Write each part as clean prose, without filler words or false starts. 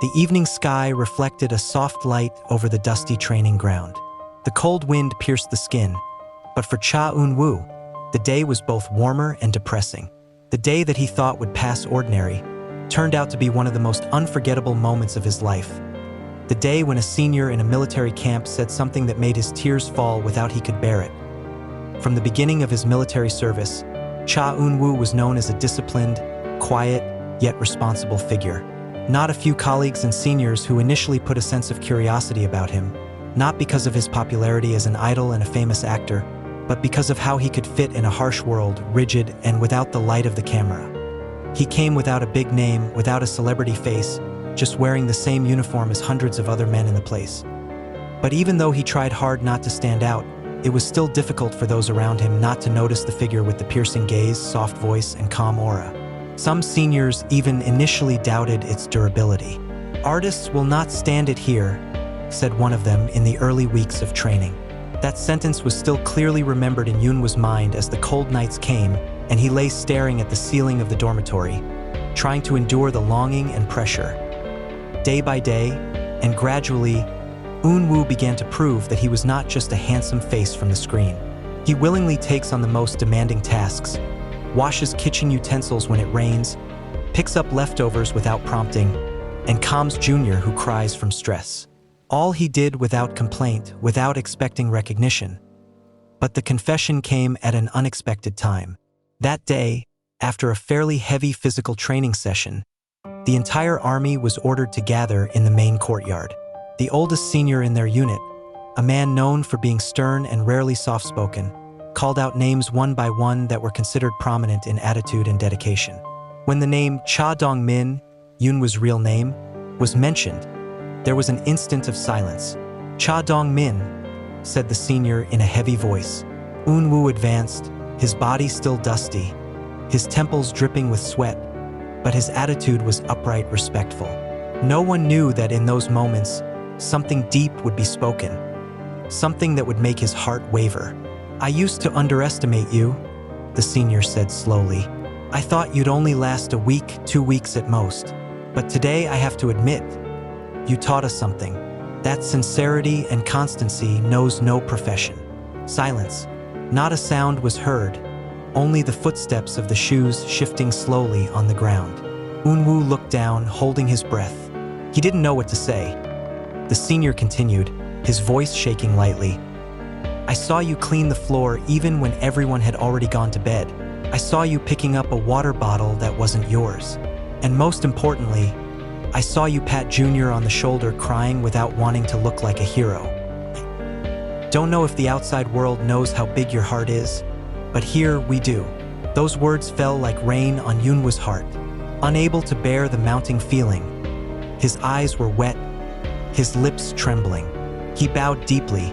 The evening sky reflected a soft light over the dusty training ground. The cold wind pierced the skin, but for Eunwoo, the day was both warmer and depressing. The day that he thought would pass ordinary turned out to be one of the most unforgettable moments of his life. The day when a senior in a military camp said something that made his tears fall without he could bear it. From the beginning of his military service, Eunwoo was known as a disciplined, quiet, yet responsible figure. Not a few colleagues and seniors who initially put a sense of curiosity about him, not because of his popularity as an idol and a famous actor, but because of how he could fit in a harsh world, rigid and without the light of the camera. He came without a big name, without a celebrity face, just wearing the same uniform as hundreds of other men in the place. But even though he tried hard not to stand out, it was still difficult for those around him not to notice the figure with the piercing gaze, soft voice, and calm aura. Some seniors even initially doubted its durability. "Artists will not stand it here," said one of them in the early weeks of training. That sentence was still clearly remembered in Eunwoo's mind as the cold nights came and he lay staring at the ceiling of the dormitory, trying to endure the longing and pressure. Day by day, and gradually, Eunwoo began to prove that he was not just a handsome face from the screen. He willingly takes on the most demanding tasks, washes kitchen utensils when it rains, picks up leftovers without prompting, and calms Junior who cries from stress. All he did without complaint, without expecting recognition. But the confession came at an unexpected time. That day, after a fairly heavy physical training session, the entire army was ordered to gather in the main courtyard. The oldest senior in their unit, a man known for being stern and rarely soft-spoken, called out names one by one that were considered prominent in attitude and dedication. When the name Cha Dong-min, Eunwoo's real name, was mentioned, there was an instant of silence. "Cha Dong-min," said the senior in a heavy voice. Eunwoo advanced, his body still dusty, his temples dripping with sweat, but his attitude was upright, respectful. No one knew that in those moments, something deep would be spoken, something that would make his heart waver. "I used to underestimate you," the senior said slowly. "I thought you'd only last a week, 2 weeks at most. But today I have to admit, you taught us something. That sincerity and constancy knows no profession." Silence. Not a sound was heard, only the footsteps of the shoes shifting slowly on the ground. Eunwoo looked down, holding his breath. He didn't know what to say. The senior continued, his voice shaking lightly. "I saw you clean the floor even when everyone had already gone to bed. I saw you picking up a water bottle that wasn't yours. And most importantly, I saw you pat Junior on the shoulder crying without wanting to look like a hero. Don't know if the outside world knows how big your heart is, but here we do." Those words fell like rain on Eunwoo's heart. Unable to bear the mounting feeling, his eyes were wet, his lips trembling. He bowed deeply,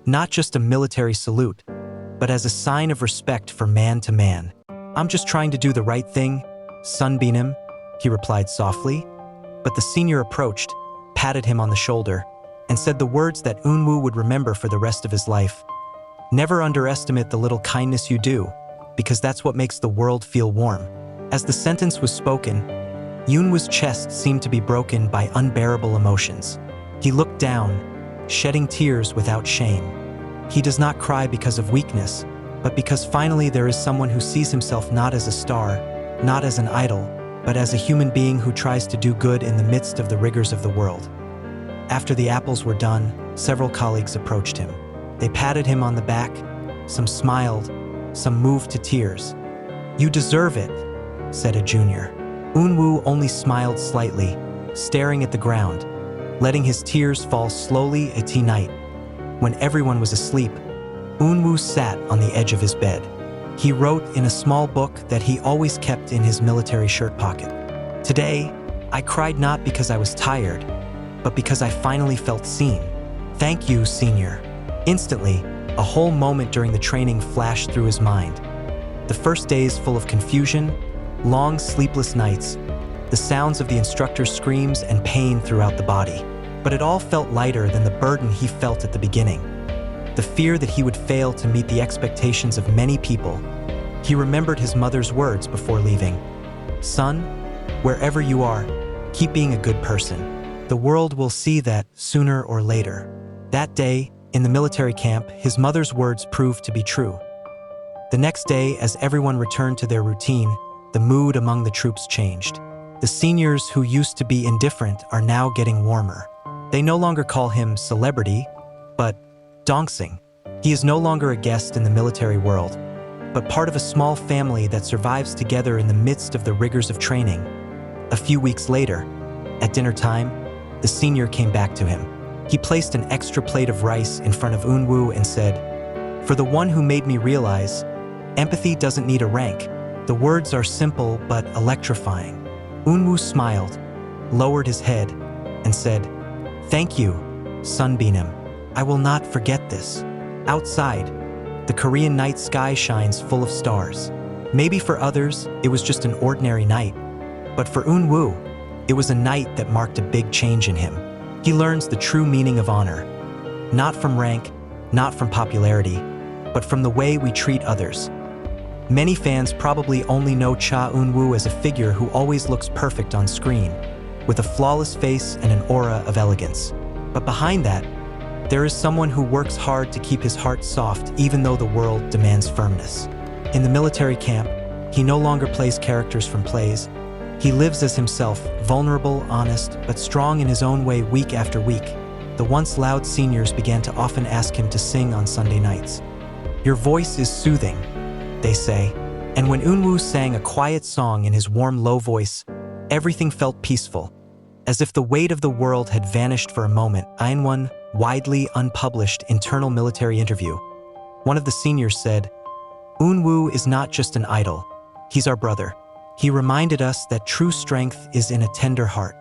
not just a military salute, but as a sign of respect for man to man. "I'm just trying to do the right thing, Sunbeam," he replied softly. But the senior approached, patted him on the shoulder, and said the words that Eunwoo would remember for the rest of his life. "Never underestimate the little kindness you do, because that's what makes the world feel warm." As the sentence was spoken, Eunwoo's chest seemed to be broken by unbearable emotions. He looked down, shedding tears without shame. He does not cry because of weakness, but because finally there is someone who sees himself not as a star, not as an idol, but as a human being who tries to do good in the midst of the rigors of the world. After the apples were done, several colleagues approached him. They patted him on the back, some smiled, some moved to tears. "You deserve it," said a junior. Eunwoo only smiled slightly, staring at the ground, letting his tears fall slowly at night. When everyone was asleep, Eunwoo sat on the edge of his bed. He wrote in a small book that he always kept in his military shirt pocket. "Today, I cried not because I was tired, but because I finally felt seen. Thank you, senior." Instantly, a whole moment during the training flashed through his mind. The first days full of confusion, long sleepless nights, the sounds of the instructor's screams and pain throughout the body. But it all felt lighter than the burden he felt at the beginning. The fear that he would fail to meet the expectations of many people. He remembered his mother's words before leaving. "Son, wherever you are, keep being a good person." The world will see that sooner or later. That day, in the military camp, his mother's words proved to be true. The next day, as everyone returned to their routine, the mood among the troops changed. The seniors who used to be indifferent are now getting warmer. They no longer call him celebrity, but Dongsing. He is no longer a guest in the military world, but part of a small family that survives together in the midst of the rigors of training. A few weeks later, at dinner time, the senior came back to him. He placed an extra plate of rice in front of Eunwoo and said, "For the one who made me realize, empathy doesn't need a rank." The words are simple but electrifying. Eunwoo smiled, lowered his head, and said, "Thank you, Sunbeam. I will not forget this." Outside, the Korean night sky shines full of stars. Maybe for others, it was just an ordinary night. But for Eunwoo, it was a night that marked a big change in him. He learns the true meaning of honor, not from rank, not from popularity, but from the way we treat others. Many fans probably only know Cha Eunwoo as a figure who always looks perfect on screen, with a flawless face and an aura of elegance. But behind that, there is someone who works hard to keep his heart soft even though the world demands firmness. In the military camp, he no longer plays characters from plays. He lives as himself, vulnerable, honest, but strong in his own way week after week. The once loud seniors began to often ask him to sing on Sunday nights. "Your voice is soothing," they say. And when Eunwoo sang a quiet song in his warm, low voice, everything felt peaceful, as if the weight of the world had vanished for a moment. In one widely unpublished internal military interview, one of the seniors said, "Eunwoo is not just an idol, he's our brother. He reminded us that true strength is in a tender heart."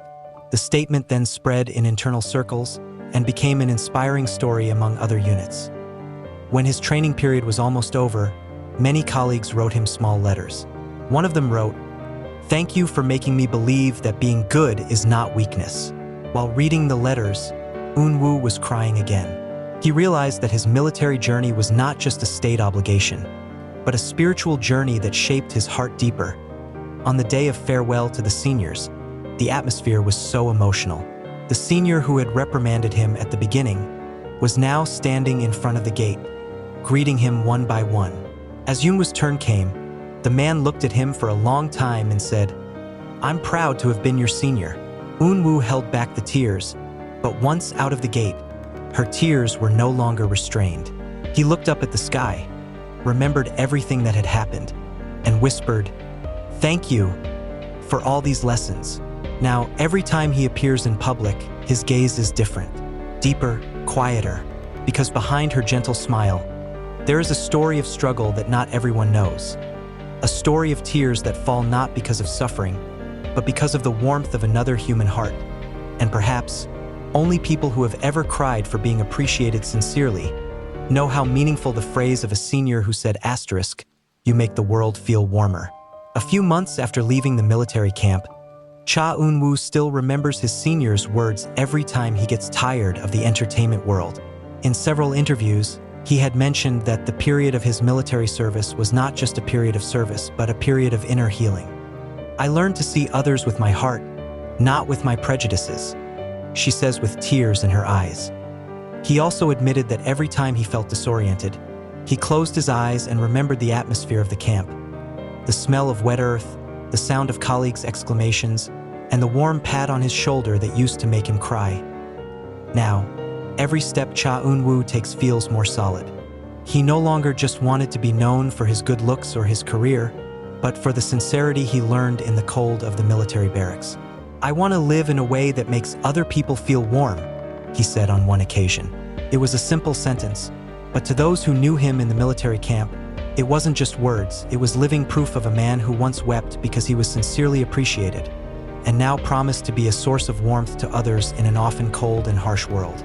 The statement then spread in internal circles and became an inspiring story among other units. When his training period was almost over, many colleagues wrote him small letters. One of them wrote, "Thank you for making me believe that being good is not weakness." While reading the letters, Eunwoo was crying again. He realized that his military journey was not just a state obligation, but a spiritual journey that shaped his heart deeper. On the day of farewell to the seniors, the atmosphere was so emotional. The senior who had reprimanded him at the beginning was now standing in front of the gate, greeting him one by one. As Eunwoo's turn came, the man looked at him for a long time and said, "I'm proud to have been your senior." Eunwoo held back the tears, but once out of the gate, her tears were no longer restrained. He looked up at the sky, remembered everything that had happened, and whispered, "Thank you for all these lessons." Now, every time he appears in public, his gaze is different, deeper, quieter, because behind her gentle smile, there is a story of struggle that not everyone knows. A story of tears that fall not because of suffering, but because of the warmth of another human heart. And perhaps, only people who have ever cried for being appreciated sincerely know how meaningful the phrase of a senior who said, "You make the world feel warmer." A few months after leaving the military camp, Cha Eunwoo still remembers his senior's words every time he gets tired of the entertainment world. In several interviews, he had mentioned that the period of his military service was not just a period of service, but a period of inner healing. "I learned to see others with my heart, not with my prejudices," she says with tears in her eyes. He also admitted that every time he felt disoriented, he closed his eyes and remembered the atmosphere of the camp. The smell of wet earth, the sound of colleagues' exclamations, and the warm pat on his shoulder that used to make him cry. Now, every step Cha Eunwoo takes feels more solid. He no longer just wanted to be known for his good looks or his career, but for the sincerity he learned in the cold of the military barracks. "I want to live in a way that makes other people feel warm," he said on one occasion. It was a simple sentence, but to those who knew him in the military camp, it wasn't just words, it was living proof of a man who once wept because he was sincerely appreciated, and now promised to be a source of warmth to others in an often cold and harsh world.